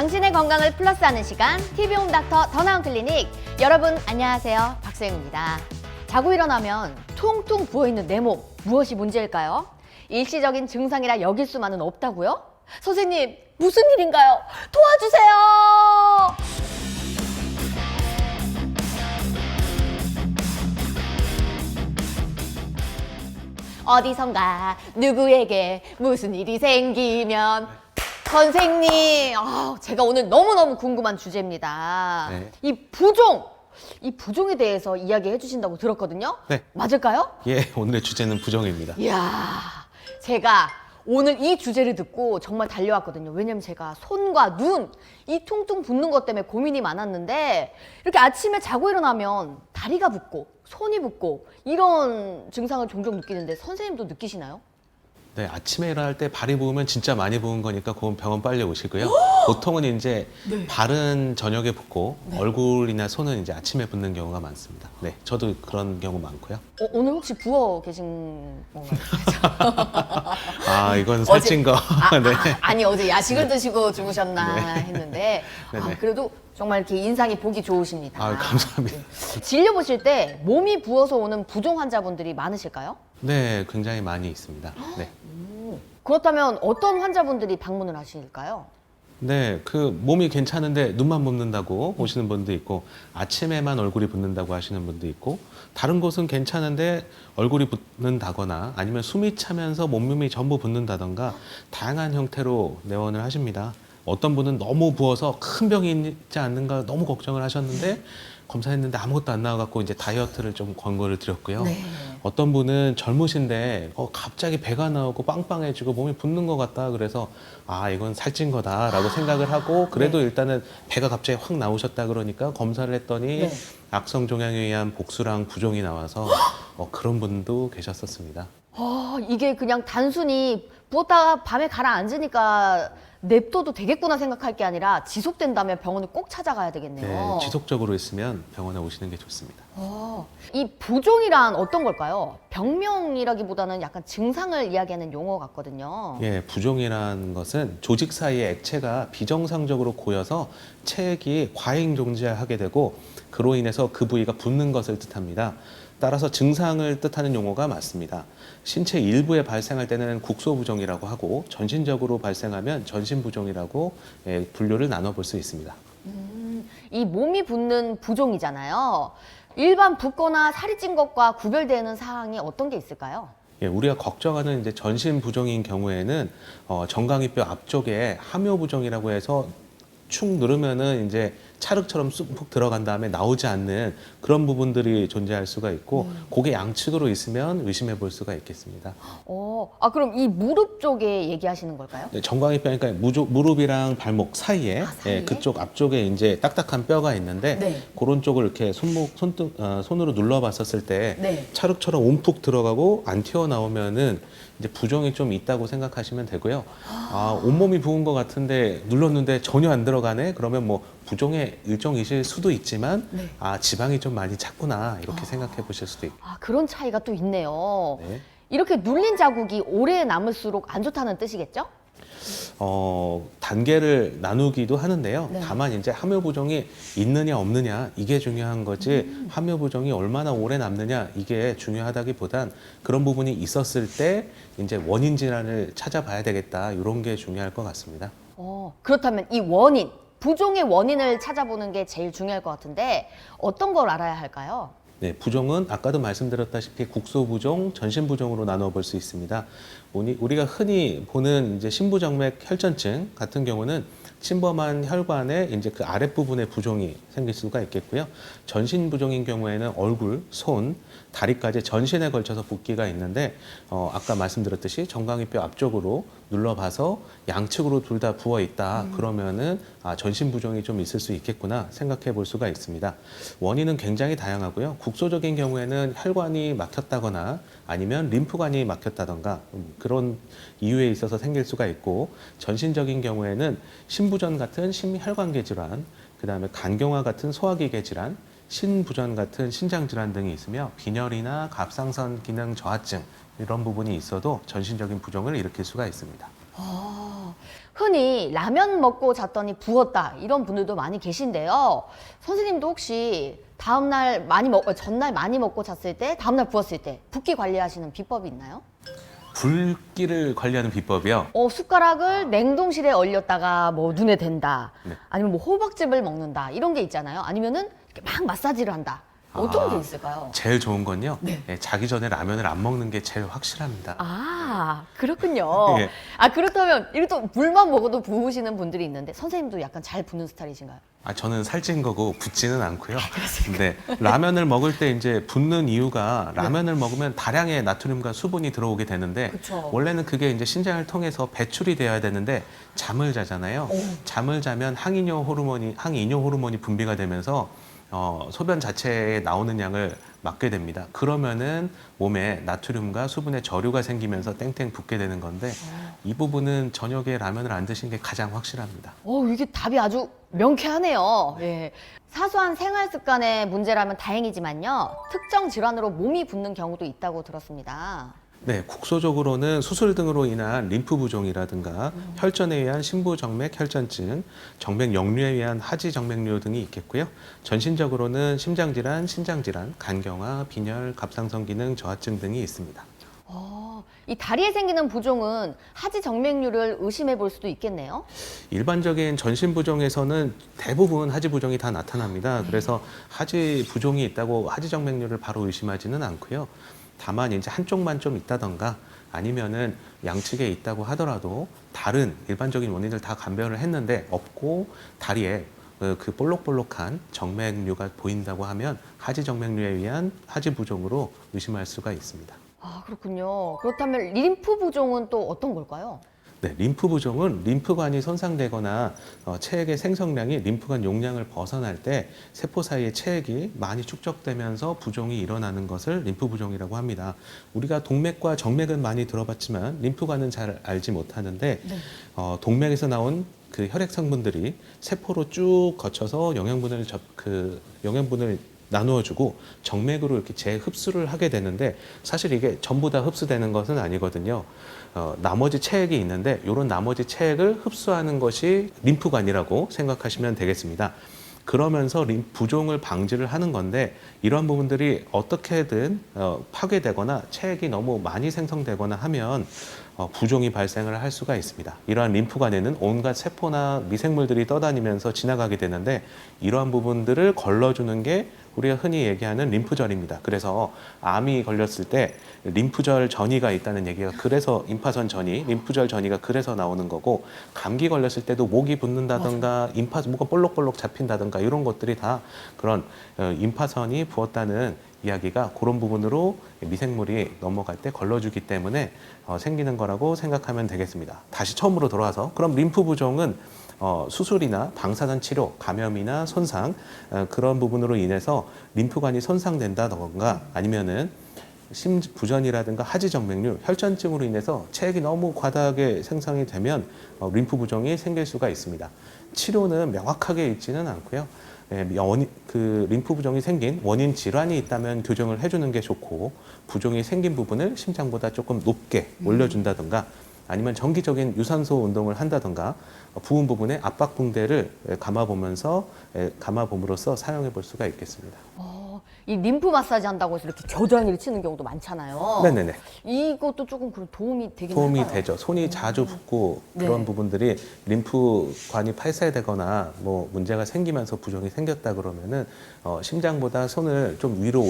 당신의 건강을 플러스하는 시간 TV홈 닥터 더 나은 클리닉. 여러분 안녕하세요, 박소영입니다. 자고 일어나면 퉁퉁 부어있는 내 몸, 무엇이 문제일까요? 일시적인 증상이라 여길 수만은 없다고요? 선생님, 무슨 일인가요? 도와주세요. 어디선가 누구에게 무슨 일이 생기면 선생님, 제가 오늘 너무너무 궁금한 주제입니다. 네. 이 부종에 대해서 이야기해 주신다고 들었거든요. 네. 맞을까요? 예, 오늘의 주제는 부종입니다. 이야, 제가 오늘 이 주제를 듣고 정말 달려왔거든요. 왜냐면 제가 손과 눈, 이 퉁퉁 붓는 것 때문에 고민이 많았는데 이렇게 아침에 자고 일어나면 다리가 붓고 손이 붓고 이런 증상을 종종 느끼는데 선생님도 느끼시나요? 네, 아침에 일어날 때 발이 부으면 진짜 많이 부은 거니까 그건 병원 빨리 오시고요. 보통은 이제 발은 저녁에 붓고 얼굴이나 손은 이제 아침에 붓는 경우가 많습니다. 네, 저도 그런 경우 많고요. 오늘 혹시 부어 계신 건가요? 이건 살찐 거. 네. 아니 어제 야식을 드시고 주무셨나 했는데 네네. 그래도 정말 이렇게 인상이 보기 좋으십니다. 감사합니다. 진료 보실 때 몸이 부어서 오는 부종 환자분들이 많으실까요? 네, 굉장히 많이 있습니다. 네. 그렇다면 어떤 환자분들이 방문을 하실까요? 네, 그 몸이 괜찮은데 눈만 붓는다고 오시는 분도 있고 아침에만 얼굴이 붓는다고 하시는 분도 있고 다른 곳은 괜찮은데 얼굴이 붓는다거나 아니면 숨이 차면서 몸이 전부 붓는다던가 다양한 형태로 내원을 하십니다. 어떤 분은 너무 부어서 큰 병이 있지 않는가 너무 걱정을 하셨는데 검사했는데 아무것도 안 나와갖고 이제 다이어트를 좀 권고를 드렸고요. 네. 어떤 분은 젊으신데 갑자기 배가 나오고 빵빵해지고 몸이 붓는 것 같다 그래서 이건 살찐 거다라고 생각을 하고 그래도 일단은 배가 갑자기 확 나오셨다 그러니까 검사를 했더니 악성 종양에 의한 복수랑 부종이 나와서 그런 분도 계셨었습니다. 이게 그냥 단순히 부었다가 밤에 가라앉으니까 냅둬도 되겠구나 생각할 게 아니라 지속된다면 병원을 꼭 찾아가야 되겠네요. 네, 지속적으로 있으면 병원에 오시는 게 좋습니다. 이 부종이란 어떤 걸까요? 병명이라기보다는 약간 증상을 이야기하는 용어 같거든요. 예, 부종이라는 것은 조직 사이의 액체가 비정상적으로 고여서 체액이 과잉 존재하게 되고 그로 인해서 그 부위가 붓는 것을 뜻합니다. 따라서 증상을 뜻하는 용어가 맞습니다. 신체 일부에 발생할 때는 국소부종이라고 하고 전신적으로 발생하면 전신부종이라고 분류를 나눠볼 수 있습니다. 이 몸이 붓는 부종이잖아요. 일반 붓거나 살이 찐 것과 구별되는 사항이 어떤 게 있을까요? 예, 우리가 걱정하는 이제 전신 부종인 경우에는 정강이뼈 앞쪽에 함요부종이라고 해서 축 누르면은 이제 찰흙처럼 쑥 들어간 다음에 나오지 않는 그런 부분들이 존재할 수가 있고 그게 양측으로 있으면 의심해 볼 수가 있겠습니다. 그럼 이 무릎 쪽에 얘기하시는 걸까요? 네, 정강이뼈 그러니까 무릎이랑 발목 사이에, 사이에? 예, 그쪽 앞쪽에 이제 딱딱한 뼈가 있는데 네. 그런 쪽을 이렇게 손으로 눌러봤었을 때 네. 찰흙처럼 움푹 들어가고 안 튀어나오면은 이제 부종이 좀 있다고 생각하시면 되고요. 온몸이 부은 것 같은데 눌렀는데 전혀 안 들어가네? 그러면 뭐 부종의 일종이실 수도 있지만 지방이 좀 많이 찼구나 이렇게 생각해 보실 수도 있고. 그런 차이가 또 있네요. 네. 이렇게 눌린 자국이 오래 남을수록 안 좋다는 뜻이겠죠? 단계를 나누기도 하는데요. 네. 다만 이제 함유부종이 있느냐 없느냐 이게 중요한 거지 함유부종이 얼마나 오래 남느냐 이게 중요하다기보단 그런 부분이 있었을 때 이제 원인 질환을 찾아봐야 되겠다 이런 게 중요할 것 같습니다. 그렇다면 이 부종의 원인을 찾아보는 게 제일 중요할 것 같은데 어떤 걸 알아야 할까요? 네, 부종은 아까도 말씀드렸다시피 국소부종, 전신부종으로 나눠볼 수 있습니다. 우리가 흔히 보는 이제 심부정맥 혈전증 같은 경우는 침범한 혈관에 이제 그 아랫부분에 부종이 생길 수가 있겠고요. 전신부종인 경우에는 얼굴, 손, 다리까지 전신에 걸쳐서 붓기가 있는데 아까 말씀드렸듯이 정강이뼈 앞쪽으로 눌러봐서 양측으로 둘 다 부어 있다. 그러면은 전신부종이 좀 있을 수 있겠구나 생각해 볼 수가 있습니다. 원인은 굉장히 다양하고요. 국소적인 경우에는 혈관이 막혔다거나 아니면 림프관이 막혔다던가 그런 이유에 있어서 생길 수가 있고 전신적인 경우에는 심부전 같은 심혈관계 질환, 그다음에 간경화 같은 소화기계 질환, 신부전 같은 신장 질환 등이 있으며 빈혈이나 갑상선 기능 저하증 이런 부분이 있어도 전신적인 부종을 일으킬 수가 있습니다. 흔히 라면 먹고 잤더니 부었다 이런 분들도 많이 계신데요. 선생님도 혹시 전날 많이 먹고 잤을 때 다음날 부었을 때 붓기 관리하시는 비법이 있나요? 붉기를 관리하는 비법이요. 숟가락을 냉동실에 얼렸다가 뭐 눈에 댄다. 네. 아니면 뭐 호박즙을 먹는다. 이런 게 있잖아요. 아니면은 이렇게 막 마사지를 한다. 어떤 게 있을까요? 제일 좋은 건요. 네. 자기 전에 라면을 안 먹는 게 제일 확실합니다. 아, 그렇군요. 예. 그렇다면 이렇게 또 물만 먹어도 부으시는 분들이 있는데 선생님도 약간 잘 부는 스타일이신가요? 저는 살찐 거고 붓지는 않고요. 근데 라면을 먹을 때 이제 붓는 이유가 라면을 먹으면 다량의 나트륨과 수분이 들어오게 되는데 그쵸. 원래는 그게 이제 신장을 통해서 배출이 돼야 되는데 잠을 자잖아요. 잠을 자면 항이뇨 호르몬이 분비가 되면서 소변 자체에 나오는 양을 막게 됩니다. 그러면은 몸에 나트륨과 수분의 저류가 생기면서 땡땡 붓게 되는 건데 이 부분은 저녁에 라면을 안 드시는 게 가장 확실합니다. 이게 답이 아주 명쾌하네요. 예. 사소한 생활 습관의 문제라면 다행이지만요. 특정 질환으로 몸이 붓는 경우도 있다고 들었습니다. 네, 국소적으로는 수술 등으로 인한 림프 부종이라든가 혈전에 의한 심부정맥 혈전증, 정맥 역류에 의한 하지 정맥류 등이 있겠고요. 전신적으로는 심장질환, 신장질환, 간경화, 빈혈, 갑상선 기능 저하증 등이 있습니다. 이 다리에 생기는 부종은 하지 정맥류를 의심해 볼 수도 있겠네요. 일반적인 전신 부종에서는 대부분 하지 부종이 다 나타납니다. 그래서 하지 부종이 있다고 하지 정맥류를 바로 의심하지는 않고요. 다만 이제 한쪽만 좀 있다던가 아니면은 양측에 있다고 하더라도 다른 일반적인 원인들 다 감별을 했는데 없고 다리에 그 볼록볼록한 정맥류가 보인다고 하면 하지 정맥류에 의한 하지 부종으로 의심할 수가 있습니다. 그렇군요. 그렇다면 림프 부종은 또 어떤 걸까요? 네, 림프 부종은 림프관이 손상되거나 체액의 생성량이 림프관 용량을 벗어날 때 세포 사이의 체액이 많이 축적되면서 부종이 일어나는 것을 림프 부종이라고 합니다. 우리가 동맥과 정맥은 많이 들어봤지만 림프관은 잘 알지 못하는데 동맥에서 나온 그 혈액 성분들이 세포로 쭉 거쳐서 영양분을 나누어주고 정맥으로 이렇게 재흡수를 하게 되는데 사실 이게 전부 다 흡수되는 것은 아니거든요. 나머지 체액이 있는데 이런 나머지 체액을 흡수하는 것이 림프관이라고 생각하시면 되겠습니다. 그러면서 부종을 방지를 하는 건데 이러한 부분들이 어떻게든 파괴되거나 체액이 너무 많이 생성되거나 하면 부종이 발생을 할 수가 있습니다. 이러한 림프관에는 온갖 세포나 미생물들이 떠다니면서 지나가게 되는데 이러한 부분들을 걸러주는 게 우리가 흔히 얘기하는 림프절입니다. 그래서 암이 걸렸을 때 림프절 전이가 있다는 얘기가 그래서 임파선 전이, 림프절 전이가 그래서 나오는 거고 감기 걸렸을 때도 목이 붓는다던가 목가 볼록볼록 잡힌다던가 이런 것들이 다 그런 임파선이 부었다는 이야기가 그런 부분으로 미생물이 넘어갈 때 걸러주기 때문에 생기는 거라고 생각하면 되겠습니다. 다시 처음으로 돌아와서 그럼 림프 부종은 수술이나 방사선 치료, 감염이나 손상 그런 부분으로 인해서 림프관이 손상된다던가 아니면은 심부전이라든가 하지정맥류, 혈전증으로 인해서 체액이 너무 과다하게 생성이 되면 림프 부종이 생길 수가 있습니다. 치료는 명확하게 있지는 않고요. 그 림프 부종이 생긴 원인 질환이 있다면 교정을 해주는 게 좋고 부종이 생긴 부분을 심장보다 조금 높게 올려준다던가 아니면 정기적인 유산소 운동을 한다던가 부은 부분에 압박 붕대를 감아봄으로써 사용해 볼 수가 있겠습니다. 이 림프 마사지 한다고 해서 이렇게 겨드랑이를 치는 경우도 많잖아요. 네네네. 이것도 조금 도움이 되긴 도움이 할까요? 되죠. 손이 자주 붓고 네. 그런 부분들이 림프관이 팔쇄되거나 뭐 문제가 생기면서 부종이 생겼다 그러면은 심장보다 손을 좀 위로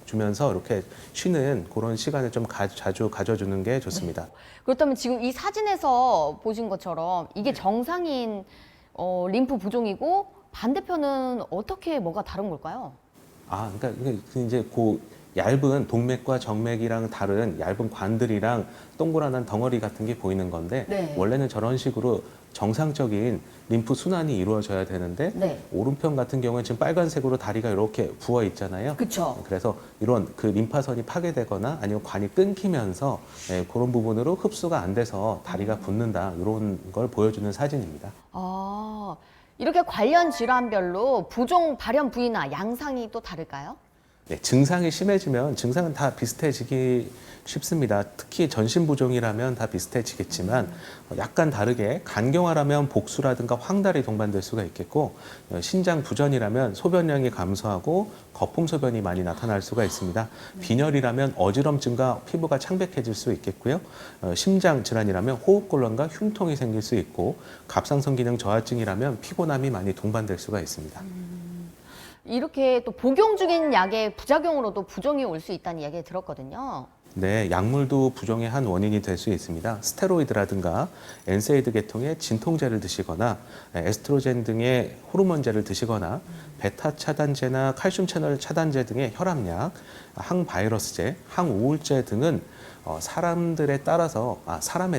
주면서 이렇게 쉬는 그런 시간을 좀 자주 가져주는 게 좋습니다. 그렇다면 지금 이 사진에서 보신 것처럼 이게 정상인 림프 부종이고 반대편은 어떻게 뭐가 다른 걸까요? 그러니까 이제 그 얇은 동맥과 정맥이랑 다른 얇은 관들이랑 동그란 덩어리 같은 게 보이는 건데 네. 원래는 저런 식으로 정상적인 림프 순환이 이루어져야 되는데 네. 오른편 같은 경우는 지금 빨간색으로 다리가 이렇게 부어 있잖아요. 그쵸. 그래서 이런 그 림파선이 파괴되거나 아니면 관이 끊기면서 그런 부분으로 흡수가 안 돼서 다리가 붓는다 이런 걸 보여주는 사진입니다. 이렇게 관련 질환별로 부종 발현 부위나 양상이 또 다를까요? 네, 증상이 심해지면 증상은 다 비슷해지기 쉽습니다. 특히 전신부종이라면 다 비슷해지겠지만 약간 다르게 간경화라면 복수라든가 황달이 동반될 수가 있겠고 신장 부전이라면 소변량이 감소하고 거품 소변이 많이 나타날 수가 있습니다. 빈혈이라면 어지럼증과 피부가 창백해질 수 있겠고요. 심장 질환이라면 호흡곤란과 흉통이 생길 수 있고 갑상선 기능 저하증이라면 피곤함이 많이 동반될 수가 있습니다. 이렇게 또 복용 중인 약의 부작용으로도 부종이 올 수 있다는 이야기 들었거든요. 네, 약물도 부종의 한 원인이 될 수 있습니다. 스테로이드라든가 엔세이드 계통의 진통제를 드시거나 에스트로겐 등의 호르몬제를 드시거나 베타 차단제나 칼슘 채널 차단제 등의 혈압약, 항바이러스제, 항우울제 등은 사람에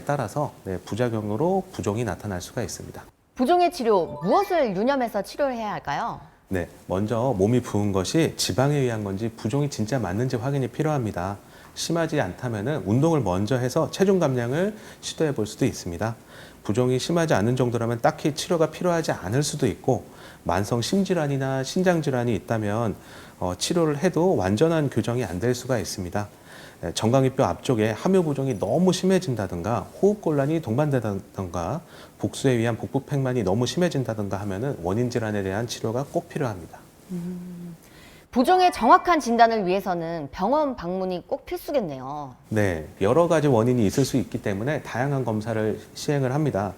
따라서 네, 부작용으로 부종이 나타날 수가 있습니다. 부종의 치료, 무엇을 유념해서 치료를 해야 할까요? 네, 먼저 몸이 부은 것이 지방에 의한 건지 부종이 진짜 맞는지 확인이 필요합니다. 심하지 않다면 운동을 먼저 해서 체중 감량을 시도해 볼 수도 있습니다. 부종이 심하지 않은 정도라면 딱히 치료가 필요하지 않을 수도 있고 만성 심질환이나 신장질환이 있다면 치료를 해도 완전한 교정이 안 될 수가 있습니다. 정강이뼈 앞쪽에 함유 부종이 너무 심해진다든가 호흡곤란이 동반되다든가 복수에 의한 복부팽만이 너무 심해진다든가 하면은 원인 질환에 대한 치료가 꼭 필요합니다. 부종의 정확한 진단을 위해서는 병원 방문이 꼭 필수겠네요. 네, 여러 가지 원인이 있을 수 있기 때문에 다양한 검사를 시행을 합니다.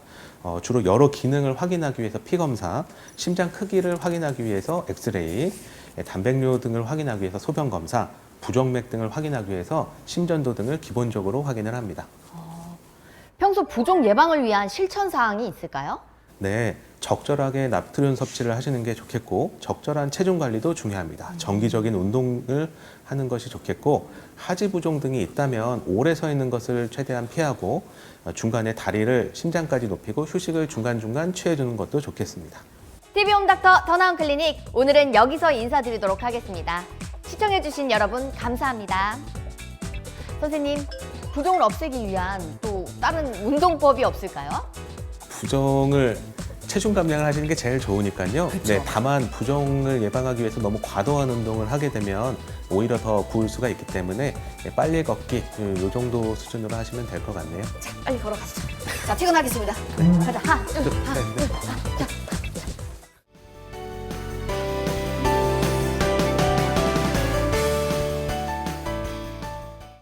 주로 여러 기능을 확인하기 위해서 피검사, 심장 크기를 확인하기 위해서 엑스레이, 단백뇨 등을 확인하기 위해서 소변검사, 부정맥 등을 확인하기 위해서 심전도 등을 기본적으로 확인을 합니다. 평소 부종 예방을 위한 실천 사항이 있을까요? 네, 적절하게 나트륨 섭취를 하시는 게 좋겠고 적절한 체중 관리도 중요합니다. 정기적인 운동을 하는 것이 좋겠고 하지 부종 등이 있다면 오래 서 있는 것을 최대한 피하고 중간에 다리를 심장까지 높이고 휴식을 중간중간 취해주는 것도 좋겠습니다. TV홈닥터 더 나은 클리닉, 오늘은 여기서 인사드리도록 하겠습니다. 시청해주신 여러분 감사합니다. 선생님, 부종을 없애기 위한 또 다른 운동법이 없을까요? 부종을 체중 감량을 하시는 게 제일 좋으니까요. 네, 다만 부종을 예방하기 위해서 너무 과도한 운동을 하게 되면 오히려 더 부을 수가 있기 때문에 빨리 걷기 이 정도 수준으로 하시면 될 것 같네요. 빨리 걸어가시죠. 자, 퇴근하겠습니다. 가자. 하나, 둘, 하나, 둘, 하나, 자.